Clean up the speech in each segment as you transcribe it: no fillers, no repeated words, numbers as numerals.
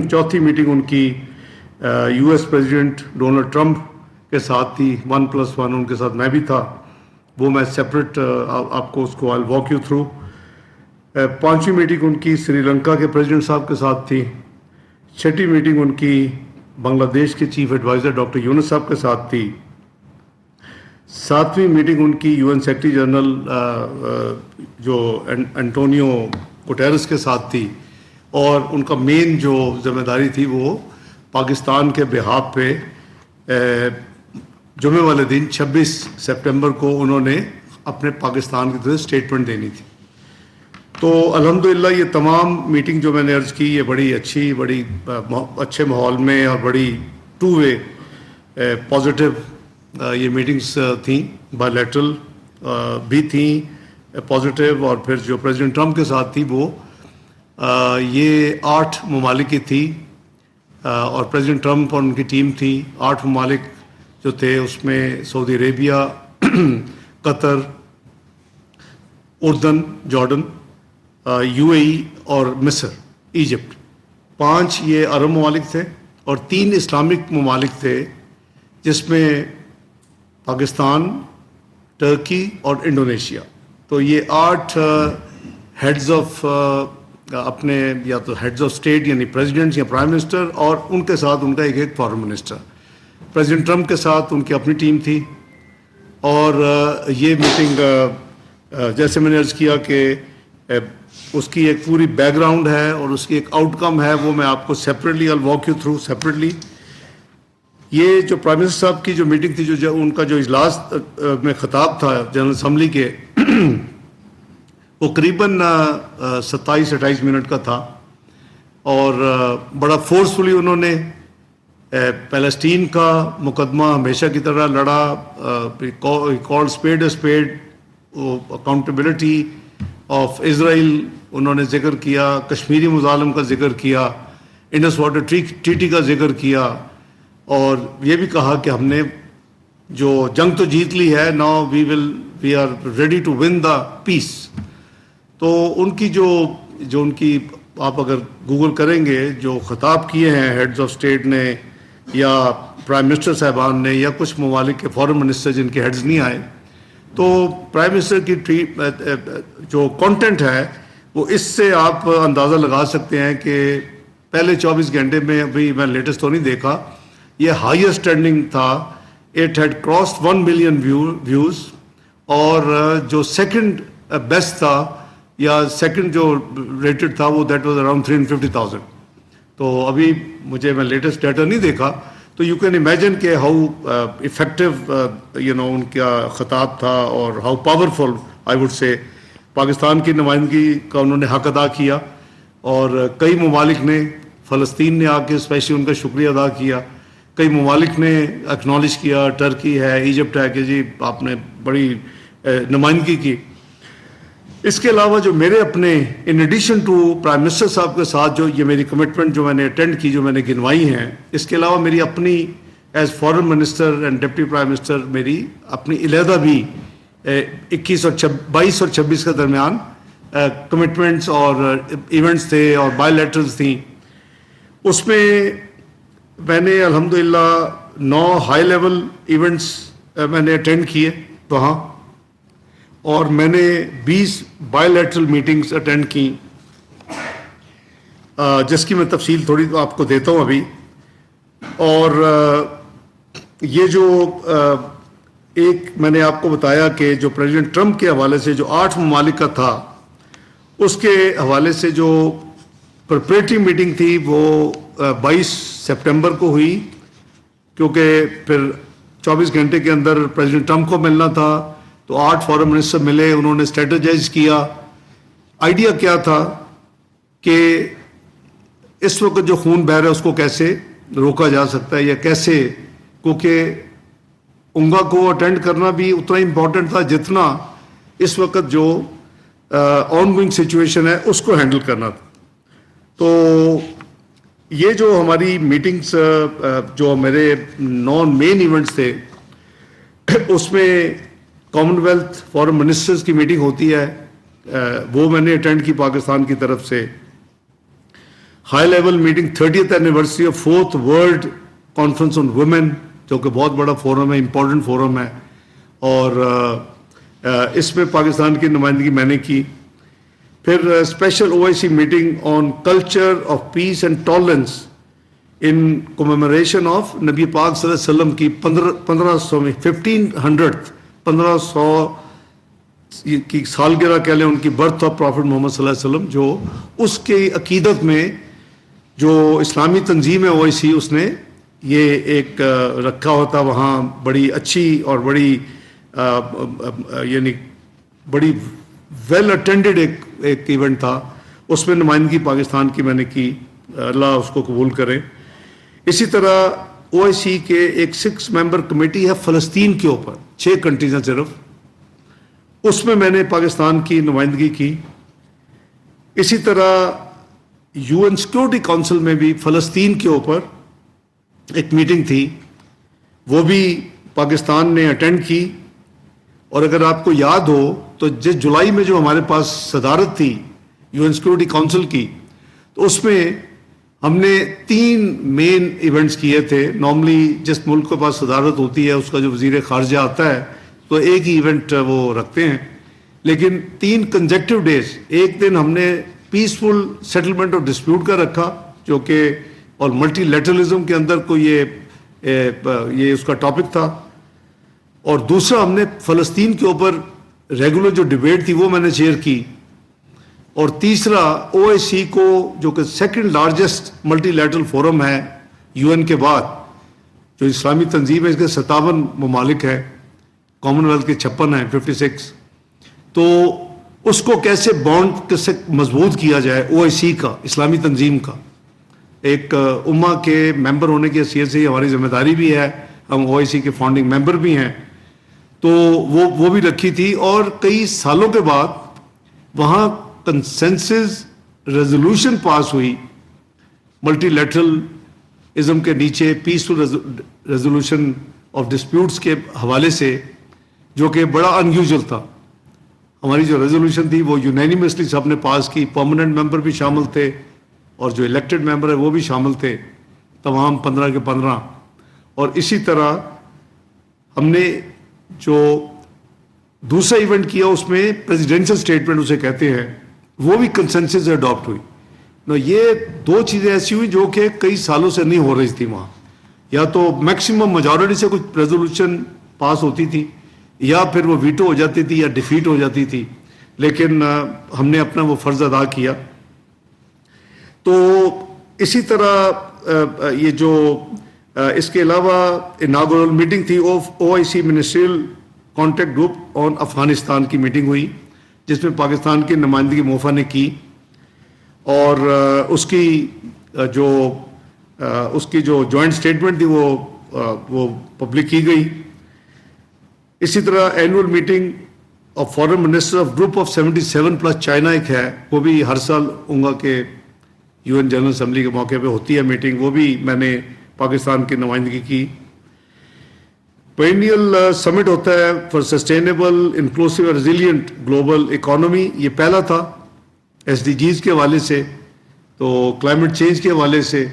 चौथी मीटिंग उनकी US president Donald Trump के साथ थी, 1+1 उनके साथ मैं भी था, वो मैं सेपरेट आपको उसको आई वॉक यू थ्रू। पांचवी मीटिंग उनकी श्रीलंका के प्रेसिडेंट साहब के साथ थी। छठी मीटिंग उनकी बांग्लादेश के चीफ एडवाइज़र डॉक्टर यूनुस साहब के साथ थी। सातवीं मीटिंग उनकी यूएन सेक्रेटरी जनरल जो एंटोनियो गुटेरेस के साथ थी, और उनका मेन जो जिम्मेदारी थी वो पाकिस्तान के बिहाफ पे जुमे वाले दिन 26 सितंबर को उन्होंने अपने पाकिस्तान की तरफ स्टेटमेंट देनी थी। तो अल्हम्दुलिल्लाह ये तमाम मीटिंग जो मैंने अर्ज़ की ये बड़ी अच्छी, बड़ी अच्छे माहौल में और बड़ी टू वे पॉजिटिव ये मीटिंग्स थी, बायलैटरल भी थी पॉजिटिव, और फिर जो प्रेसिडेंट ट्रंप के साथ थी वो ये 8 ममालिक की थी, और प्रेसिडेंट ट्रंप और उनकी टीम थी। 8 ममालिक जो थे उसमें सऊदी अरेबिया, कतर, उर्दन, जॉर्डन, यूएई और मिस्र, इजिप्ट। 5 ये अरब ममालिक थे और 3 इस्लामिक ममालिक थे, जिसमें पाकिस्तान, टर्की और इंडोनेशिया। तो ये 8 हेड्स ऑफ अपने या तो हेड्स ऑफ स्टेट यानी प्रेसिडेंट या प्राइम मिनिस्टर, और उनके साथ उनका एक फॉरेन मिनिस्टर। प्रेसिडेंट ट्रंप के साथ उनकी अपनी टीम थी। और ये मीटिंग जैसे मैंने अर्ज़ किया कि उसकी एक पूरी बैकग्राउंड है और उसकी एक आउटकम है, वो मैं आपको separately I walk you through separately. ये जो प्राइम मिनिस्टर साहब की जो मीटिंग थी, जो उनका जो इजलास में खिताब था जनरल असम्बली के, वो करीबन 27-28 मिनट का था, और बड़ा फोर्सफुली उन्होंने फ़लस्तीन का मुकदमा हमेशा की तरह लड़ा। Called spade a spade, accountability of Israel उन्होंने जिक्र किया, कश्मीरी मुजालिम का जिक्र किया, इंडस वाटर ट्रीटी का जिक्र किया, और ये भी कहा कि हमने जो जंग तो जीत ली है, now we are ready to win the peace. तो उनकी जो उनकी आप अगर गूगल करेंगे जो खिताब किए हैं हेड्स ऑफ स्टेट ने या प्राइम मिनिस्टर साहबान ने या कुछ ममालिक के फॉरेन मिनिस्टर जिनके हेड्स नहीं आए, तो प्राइम मिनिस्टर की जो कंटेंट है वो इससे आप अंदाज़ा लगा सकते हैं कि पहले 24 घंटे में, अभी मैं लेटेस्ट तो नहीं देखा, ये हाईएस्ट ट्रेंडिंग था। It had crossed 1 million views, और जो सेकंड बेस्ट था या सेकंड जो रेटेड था वो दैट वाज अराउंड 350,000। तो अभी मैं लेटेस्ट डाटा नहीं देखा, तो यू कैन इमेजिन के हाउ इफेक्टिव उनका खिताब था, और how powerful I would say Pakistan की नुमाइंदगी का उन्होंने हक अदा किया। और कई ममालिक ने, फ़लस्तीन ने आके स्पेशली उनका शुक्रिया अदा किया, कई ममालिक ने एक्नॉलेज किया, टर्की है, इजिप्ट है कि जी आपने बड़ी नुमाइंदगी की। इसके अलावा जो मेरे अपने in addition to prime minister साहब के साथ जो ये मेरी कमिटमेंट जो मैंने अटेंड की, जो मैंने गिनवाई हैं, इसके अलावा मेरी अपनी as foreign minister and deputy prime minister मेरी अपनी अलहदा भी 22 और 26 के दरमियान कमिटमेंट्स और इवेंट्स थे और बायलैटरल्स थी। उसमें मैंने अल्हम्दुलिल्लाह 9 हाई लेवल इवेंट्स मैंने अटेंड किए वहाँ, और मैंने 20 बायलैटरल मीटिंग्स अटेंड की, जिसकी मैं तफसील थोड़ी आपको देता हूँ अभी। और ये जो एक मैंने आपको बताया कि जो प्रेसिडेंट ट्रंप के हवाले से जो 8 ममालिक का था, उसके हवाले से जो प्रिपरेटरी मीटिंग थी वो 22 सितंबर को हुई, क्योंकि फिर 24 घंटे के अंदर प्रेसिडेंट ट्रंप को मिलना था। तो 8 फॉरेन मिनिस्टर मिले, उन्होंने स्ट्रेटेजाइज किया। आइडिया क्या था कि इस वक्त जो खून बह रहा है उसको कैसे रोका जा सकता है, या कैसे, क्योंकि उंगा को अटेंड करना भी उतना इम्पोर्टेंट था जितना इस वक्त जो ऑनगोइंग सिचुएशन है उसको हैंडल करना था। तो ये जो हमारी मीटिंग्स जो मेरे 9 मेन इवेंट्स थे, उसमें कॉमनवेल्थ फॉरेन मिनिस्टर्स की मीटिंग होती है, वो मैंने अटेंड की पाकिस्तान की तरफ से। High level meeting 30th anniversary of 4th world conference on women, जो कि बहुत बड़ा फोरम है, इम्पोर्टेंट फोरम है, और इसमें पाकिस्तान की नुमाइंदगी मैंने की। फिर special OIC meeting on culture of peace and tolerance in commemoration of नबी पाक सल्लल्लाहु अलैहि वसल्लम की 1500 में 1500 की सालगिरह कह लें, उनकी बर्थ ऑफ प्रॉफिट मोहम्मद सल्लल्लाहु अलैहि वसल्लम, जो उसके अकीदत में जो इस्लामी तंजीम है OIC, उसने ये एक रखा होता वहाँ। बड़ी अच्छी और बड़ी यानी बड़ी वेल अटेंडेड एक इवेंट था, उसमें नुमाइंदगी पाकिस्तान की मैंने की, अल्लाह उसको कबूल करे। इसी तरह OIC के एक 6 मेंबर कमेटी है फ़लस्तीन के ऊपर, 6 कंट्रीज हैं सिर्फ, उसमें मैंने पाकिस्तान की नुमाइंदगी की। इसी तरह UN सिक्योरिटी काउंसिल में भी फ़लस्तीन के ऊपर एक मीटिंग थी, वो भी पाकिस्तान ने अटेंड की। और अगर आपको याद हो तो जिस जुलाई में जो हमारे पास सदारत थी UN सिक्योरिटी काउंसिल की, तो उसमें हमने 3 मेन इवेंट्स किए थे। नॉर्मली जिस मुल्क के पास सदारत होती है उसका जो वज़ीर ख़ारजा आता है तो एक ही इवेंट वो रखते हैं, लेकिन 3 कंसेक्यूटिव डेज, एक दिन हमने पीसफुल सेटलमेंट ऑफ डिस्प्यूट का रखा, जो कि और मल्टीलैटरलिज्म के अंदर को ये उसका टॉपिक था, और दूसरा हमने फ़लस्तीन के ऊपर रेगुलर जो डिबेट थी वो मैंने चेयर की, और तीसरा OIC को जो कि सेकंड लार्जेस्ट मल्टीलैटरल फोरम है UN के बाद, जो इस्लामी तंजीम है, इसके 57 ममालिक है, कॉमनवेल्थ के 56 हैं, 56, तो उसको कैसे बॉन्ड कैसे मजबूत किया जाए OIC का, इस्लामी तंजीम का। एक उम्मा के मेंबर होने की हैसियत से हमारी जिम्मेदारी भी है, हम OIC के फाउंडिंग मेंबर भी हैं, तो वो भी रखी थी। और कई सालों के बाद वहाँ कंसेंसस रेजोल्यूशन पास हुई मल्टीलैटरलिज्म के नीचे, पीसफुल रेजोल्यूशन ऑफ डिस्प्यूट्स के हवाले से, जो कि बड़ा अनयूजुअल था। हमारी जो रेजोल्यूशन थी वो यूनानिमसली सबने पास की, परमानेंट मेंबर भी शामिल थे और जो इलेक्टेड मेंबर है वो भी शामिल थे, तमाम 15 के 15। और इसी तरह हमने जो दूसरा इवेंट किया उसमें प्रेसिडेंशियल स्टेटमेंट उसे कहते हैं, वो भी कंसेंसस से अडॉप्ट हुई। ना ये 2 चीज़ें ऐसी हुई जो कि कई सालों से नहीं हो रही थी वहाँ, या तो मैक्सिमम मेजॉरिटी से कुछ रेजोल्यूशन पास होती थी, या फिर वो वीटो हो जाती थी या डिफीट हो जाती थी, लेकिन हमने अपना वो फ़र्ज़ अदा किया। तो इसी तरह ये जो इसके अलावा इनागुरल मीटिंग थी OIC ministerial contact group on Afghanistan की मीटिंग हुई, जिसमें पाकिस्तान की नुमाइंदगी मोफा ने की, और उसकी जो जॉइंट स्टेटमेंट थी वो पब्लिक की गई। इसी तरह annual meeting of foreign minister of group of 77 plus China एक है, वो भी हर साल उंगा के UN जनरल असम्बली के मौके पे होती है मीटिंग, वो भी मैंने पाकिस्तान की नुमाइंदगी की। पेरिनियल समिट होता है for sustainable inclusive resilient global economy, ये पहला था SDGs के हवाले से, तो क्लाइमेट चेंज के हवाले से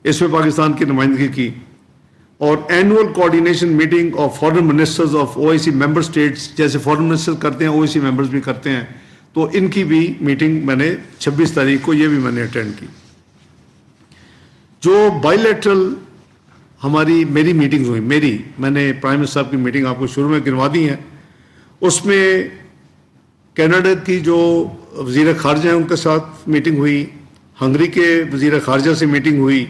इसमें पाकिस्तान की नुमाइंदगी की। और annual coordination meeting of foreign ministers of OIC member states, जैसे फॉरेन मिनिस्टर करते हैं OIC मेंबर्स भी करते हैं, तो इनकी भी मीटिंग मैंने 26 तारीख को ये भी मैंने अटेंड की। जो बायलैटरल मेरी मीटिंग्स हुई, मैंने प्राइम मिनिस्टर साहब की मीटिंग आपको शुरू में गिनवा दी है, उसमें कनाडा की जो वज़ीर ख़ारजा हैं उनके साथ मीटिंग हुई, हंगरी के वज़ीर ख़ारजा से मीटिंग हुई,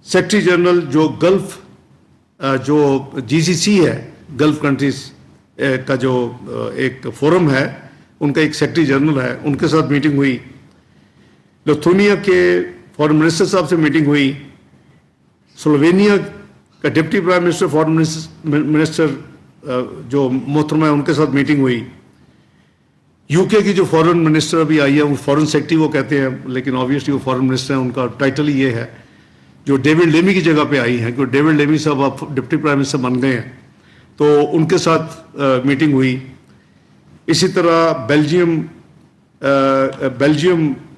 सेक्रेटरी जनरल जो गल्फ जो GCC है, गल्फ कंट्रीज का जो एक फोरम है, उनका एक सेक्रेटरी जनरल है, उनके साथ मीटिंग हुई। लिथुआनिया के फॉरेन मिनिस्टर साहब से मीटिंग हुई, स्लोवेनिया का deputy prime minister foreign minister जो मोहतरमा है उनके साथ मीटिंग हुई। UK की जो फॉरेन मिनिस्टर अभी आई है, वो फॉरेन सेक्रेटरी वो कहते हैं, लेकिन ऑब्वियसली वो फॉरेन मिनिस्टर हैं, उनका टाइटल ही ये है, जो डेविड लेमी की जगह पे आई हैं, क्योंकि डेविड लेमी साहब अब डिप्टी प्राइम मिनिस्टर बन गए हैं, तो उनके साथ मीटिंग हुई। इसी तरह बेल्जियम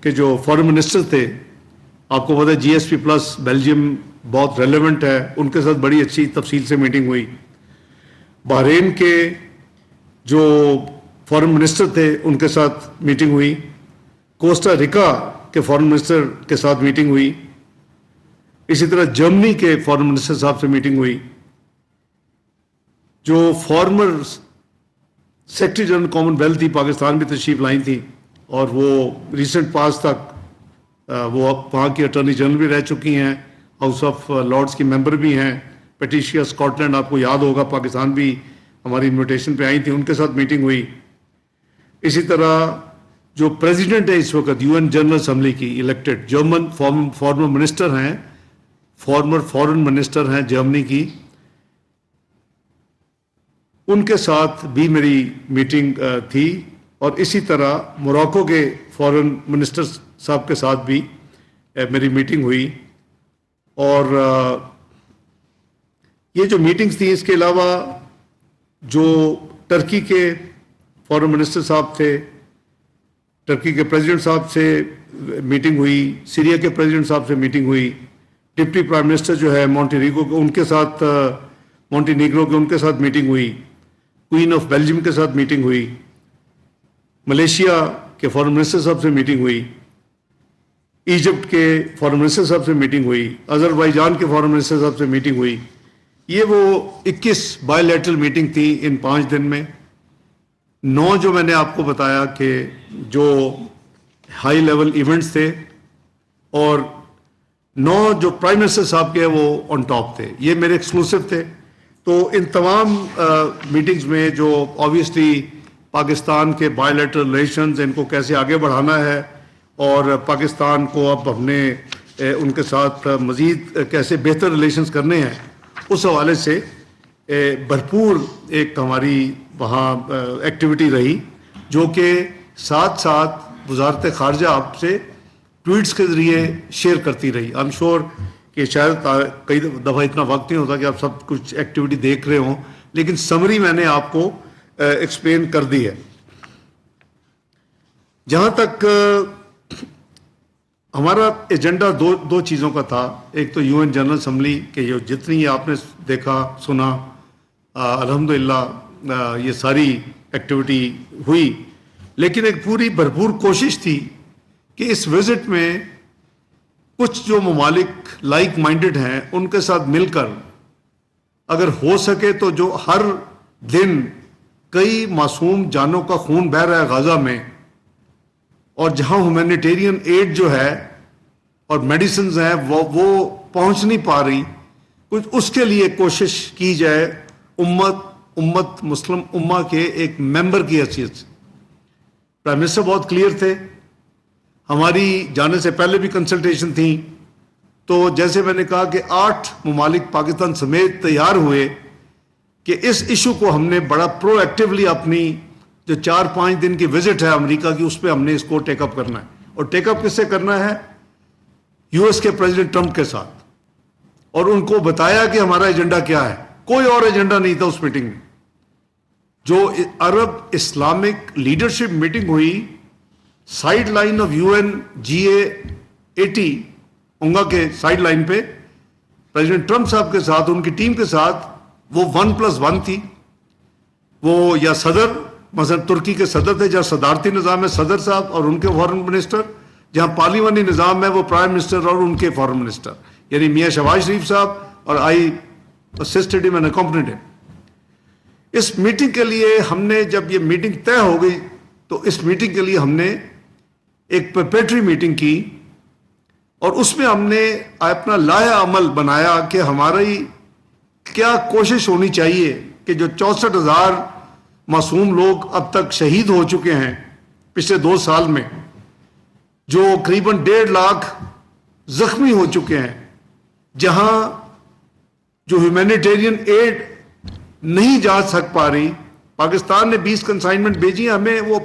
के जो फॉरेन मिनिस्टर थे, आपको पता है GSP प्लस बेल्जियम बहुत रेलेवेंट है, उनके साथ बड़ी अच्छी तफसील से मीटिंग हुई। बहरीन के जो फॉरेन मिनिस्टर थे उनके साथ मीटिंग हुई। कोस्टा रिका के फॉरेन मिनिस्टर के साथ मीटिंग हुई। इसी तरह जर्मनी के फॉरेन मिनिस्टर साहब से मीटिंग हुई। जो फॉर्मर सेक्रेटरी जनरल कॉमनवेल्थ थी, पाकिस्तान भी तशरीफ लाई थी और वो रिसेंट पास तक वो वहाँ की अटॉर्नी जनरल भी रह चुकी हैं, हाउस ऑफ लॉर्ड्स की मेंबर भी हैं। पेटिशिया स्कॉटलैंड, आपको याद होगा, पाकिस्तान भी हमारी इन्विटेशन पे आई थी, उनके साथ मीटिंग हुई। इसी तरह जो प्रेसिडेंट है इस वक्त UN जनरल असेंबली की इलेक्टेड, जर्मन फॉर्मर मिनिस्टर हैं, फॉर्मर फॉरेन मिनिस्टर हैं जर्मनी की, उनके साथ भी मेरी मीटिंग थी। और इसी तरह मोरक्को के फॉरेन मिनिस्टर साहब के साथ भी मेरी मीटिंग हुई। और ये जो मीटिंग्स थी, इसके अलावा जो टर्की के फॉरेन मिनिस्टर साहब थे, टर्की के प्रेसिडेंट साहब से मीटिंग हुई, सीरिया के प्रेसिडेंट साहब से मीटिंग हुई, डिप्टी प्राइम मिनिस्टर जो है मॉन्टेनीग्रो के उनके साथ मीटिंग हुई, क्वीन ऑफ बेल्जियम के साथ मीटिंग हुई, मलेशिया के फॉरेन मिनिस्टर साहब से मीटिंग हुई, इजिप्ट के फॉरेन मिनिस्टर साहब से मीटिंग हुई, अजरबैजान के फॉरेन मिनिस्टर साहब से मीटिंग हुई। ये वो 21 बायलैटरल मीटिंग थी इन 5 दिन में। 9 जो मैंने आपको बताया कि जो हाई लेवल इवेंट्स थे, और 9 जो प्राइम मिनिस्टर साहब के वो ऑन टॉप थे, ये मेरे एक्सक्लूसिव थे। तो इन तमाम मीटिंग्स में जो ऑब्वियसली पाकिस्तान के बायलैटरल रिलेशंस, इनको कैसे आगे बढ़ाना है और पाकिस्तान को अब हमने उनके साथ मज़ीद कैसे बेहतर रिलेशंस करने हैं, उस हवाले से भरपूर एक हमारी वहाँ एक्टिविटी रही, जो कि साथ साथ वजारत ख़ारजा आपसे ट्वीट्स के ज़रिए शेयर करती रही। आई एम श्योर कि शायद कई दफ़ा इतना वक्त नहीं होता कि आप सब कुछ एक्टिविटी देख रहे हों, लेकिन समरी मैंने आपको एक्सप्लेन कर दी है। जहाँ तक हमारा एजेंडा दो चीज़ों का था। एक तो UN जनरल असेंबली के जो जितनी आपने देखा सुना, अल्हम्दुलिल्लाह ये सारी एक्टिविटी हुई, लेकिन एक पूरी भरपूर कोशिश थी कि इस विजिट में कुछ जो ममालिक लाइक माइंडेड हैं उनके साथ मिलकर अगर हो सके तो जो हर दिन कई मासूम जानों का खून बह रहा है गाजा में, और जहां ह्यूमैनिटेरियन एड जो है और मेडिसिन हैं वो पहुंच नहीं पा रही, कुछ उसके लिए कोशिश की जाए उम्मत मुस्लिम उम्मा के एक मेंबर की हैसियत से। प्राइम मिनिस्टर बहुत क्लियर थे, हमारी जाने से पहले भी कंसल्टेशन थी। तो जैसे मैंने कहा कि 8 ममालिक पाकिस्तान समेत तैयार हुए कि इस इशू को हमने बड़ा प्रोएक्टिवली अपनी जो 4-5 दिन की विजिट है अमेरिका की, उस पर हमने इसको टेकअप करना है। और टेकअप किससे करना है? US के प्रेसिडेंट ट्रंप के साथ। और उनको बताया कि हमारा एजेंडा क्या है। कोई और एजेंडा नहीं था उस मीटिंग में। जो अरब इस्लामिक लीडरशिप मीटिंग हुई side line of UN GA80 उंगा के साइड लाइन पे, प्रेसिडेंट ट्रंप साहब के साथ उनकी टीम के साथ, वो 1+1 थी। वो या सदर, मसलन तुर्की के सदर थे, जहाँ सदारती निज़ाम है सदर साहब और उनके फॉरेन मिनिस्टर, जहाँ पार्लिमानी निज़ाम है वो प्राइम मिनिस्टर और उनके फॉरेन मिनिस्टर, यानी मियाँ शहबाज शरीफ साहब, और आई assisted him and accompanied him. इस मीटिंग के लिए हमने, जब ये मीटिंग तय हो गई, तो इस मीटिंग के लिए हमने एक प्रिपरेटरी मीटिंग की और उसमें हमने अपना लाया अमल बनाया कि हमारी क्या कोशिश होनी चाहिए कि जो 64,000 मासूम लोग अब तक शहीद हो चुके हैं पिछले 2 साल में, जो करीबन 1.5 लाख जख्मी हो चुके हैं, जहां जो ह्यूमैनिटेरियन एड नहीं जा सक पा रही। पाकिस्तान ने 20 कंसाइनमेंट भेजी, हमें वो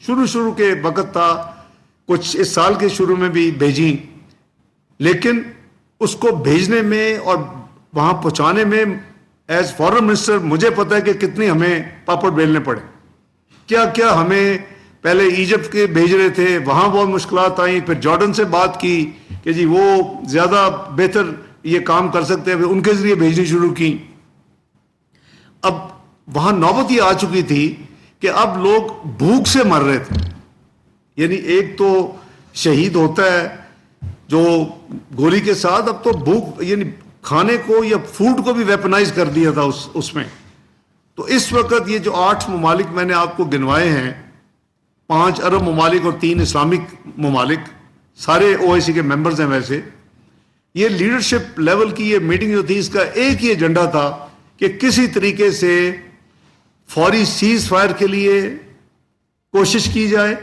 शुरू के वक्त था, कुछ इस साल के शुरू में भी भेजी, लेकिन उसको भेजने में और वहां पहुंचाने में एज फॉरेन मिनिस्टर मुझे पता है कि कितने हमें पापड़ बेलने पड़े, क्या क्या हमें پہلے ایجپٹ کے بھیج رہے تھے، وہاں بہت مشکلات آئیں، پھر جارڈن سے بات کی کہ جی وہ زیادہ بہتر یہ کام کر سکتے ہیں، پھر ان کے ذریعے بھیجنی شروع کی. اب وہاں نوبت یہ آ چکی تھی کہ اب لوگ بھوک سے مر رہے تھے. یعنی ایک تو شہید ہوتا ہے جو گولی کے ساتھ، اب تو بھوک، یعنی کھانے کو یا فوڈ کو بھی ویپنائز کر دیا تھا اس میں. تو اس وقت یہ جو 8 ممالک میں نے آپ کو گنوائے ہیں، 5 عرب ممالک اور 3 اسلامک ممالک، سارے OIC کے ممبرز ہیں. ویسے یہ لیڈرشپ لیول کی یہ میٹنگ جو تھی، اس کا ایک ہی ایجنڈا تھا کہ کسی طریقے سے فوری سیز فائر کے لیے کوشش کی جائے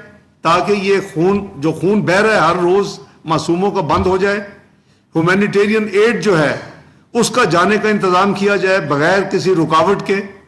تاکہ یہ خون بہہ رہا ہے ہر روز معصوموں کا بند ہو جائے. ہیومینیٹیرین ایڈ جو ہے اس کا جانے کا انتظام کیا جائے بغیر کسی رکاوٹ کے.